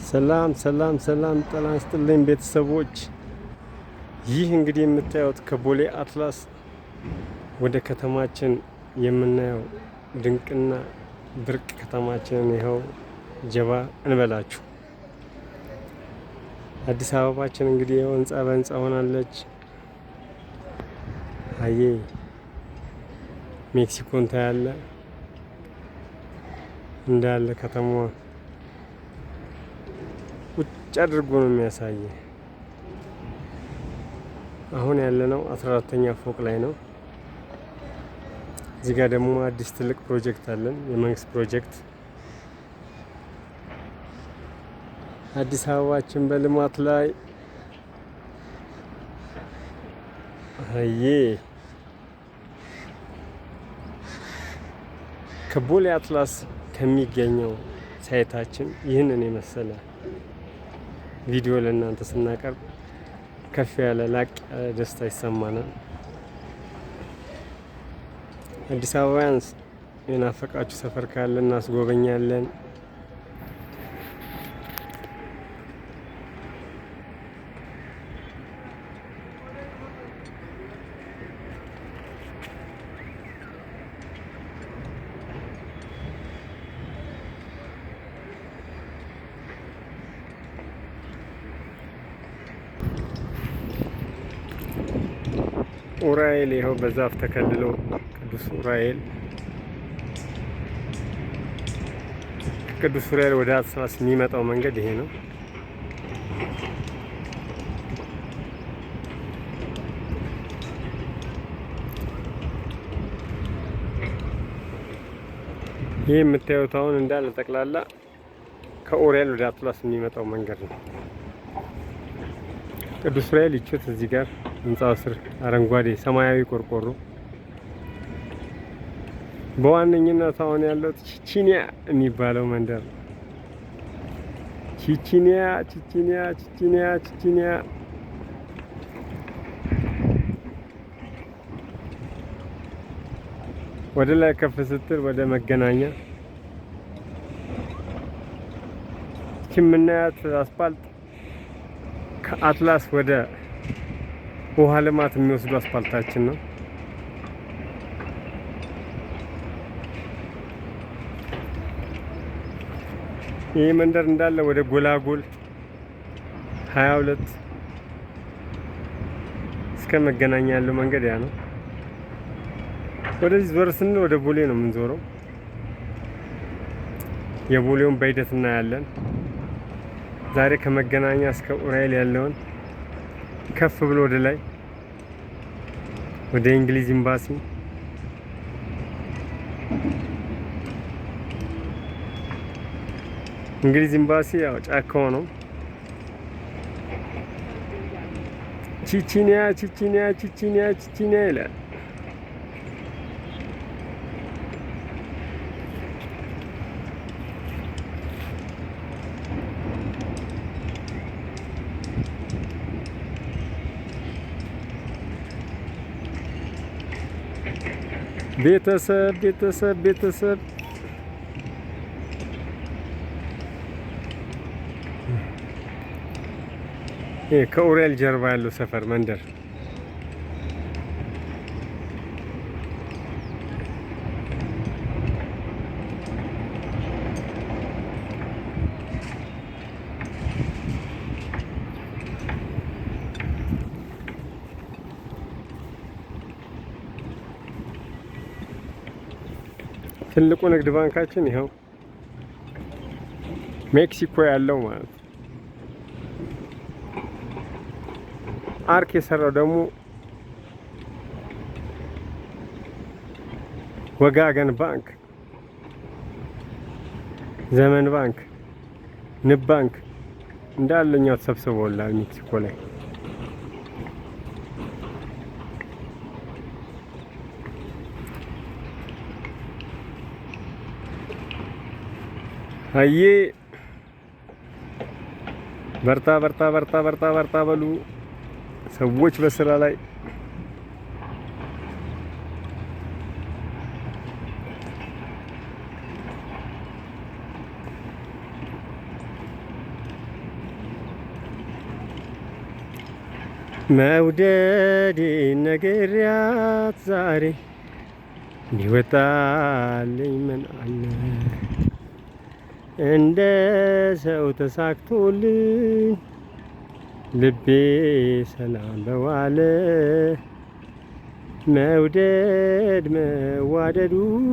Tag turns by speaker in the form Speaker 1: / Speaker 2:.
Speaker 1: ሰላም ሰላም ሰላም ጤና ይስጥልኝ ቤተሰቦች። ይህ እንግዲህ የምታዩት ከቦሌ አትላስ ወደ ከተማችን የምናየው ድንቅና ብርቅ ከተማችንን ይኸው ጀባ እንበላችሁ። አዲስ አበባችን እንግዲህ ይኸው ህንጻ በህንጻ ሆናለች። አዬ ሜክሲኮን ታያለ እንዳለ ከተማዋ ቁጭ አድርጎ ነው የሚያሳየ። አሁን ያለነው 14ኛ ፎቅ ላይ ነው። እዚህ ጋር ደግሞ አዲስ ትልቅ ፕሮጀክት አለን፣ የመንግስት ፕሮጀክት። አዲስ አበባችን በልማት ላይ አዬ ከቦሌ አትላስ ከሚገኘው ሳይታችን ይህንን የመሰለ ቪዲዮ ለእናንተ ስናቀርብ ከፍ ያለ ላቅ ያለ ደስታ ይሰማናል። አዲስ አበባውያን የናፈቃችሁ ሰፈር ካለ እናስጎበኛለን። ኡራኤል ይኸው በዛፍ ተከልሎ ቅዱስ ኡራኤል ቅዱስ ኡራኤል ወደ አትላስ የሚመጣው መንገድ ይሄ ነው። ይህ የምታዩት አሁን እንዳለ ጠቅላላ ከኡራኤል ወደ አትላስ የሚመጣው መንገድ ነው። ቅዱስ ኡራኤል ይችት እዚህ ጋር ህንጻው ስር አረንጓዴ ሰማያዊ ቆርቆሮ። በዋነኝነት አሁን ያለው ቺቺኒያ የሚባለው መንደር ነው። ቺቺኒያ ቺቺኒያ ቺቺኒያ ቺቺኒያ ወደ ላይ ከፍ ስትል ወደ መገናኛ የምናያት አስፓልት ከአትላስ ወደ ውሃ ልማት የሚወስዱ አስፓልታችን ነው። ይህ መንደር እንዳለ ወደ ጎላጎል 22 እስከ መገናኛ ያለው መንገድ ያ ነው። ወደዚህ ዞር ስንል ወደ ቦሌ ነው የምንዞረው። የቦሌውን በሂደት እናያለን። ዛሬ ከመገናኛ እስከ ኡራኤል ያለውን ከፍ ብሎ ወደ ላይ ወደ እንግሊዝ ኤምባሲ እንግሊዝ ኤምባሲ ያው ጫካው ነው። ቺቺኒያ ቺቺኒያ ቺቺኒያ ቺቺኒያ ይላል። ቤተሰብ ቤተሰብ ቤተሰብ ከኡራኤል ጀርባ ያለው ሰፈር መንደር ትልቁ ንግድ ባንካችን ይኸው ሜክሲኮ ያለው ማለት ነው። አርክ የሰራው ደግሞ ወጋገን ባንክ፣ ዘመን ባንክ፣ ንብ ባንክ እንዳለኛው ተሰብስበውላል ሜክሲኮ ላይ። አዬ በርታ በርታ በርታ በርታ በርታ በሉ ሰዎች በስራ ላይ መውደዴን ነግሬያት ዛሬ ቢወጣልኝ ምን አለ እንደ ሰው ተሳክቶልኝ ልቤ ሰላም በዋለ መውደድ መዋደዱን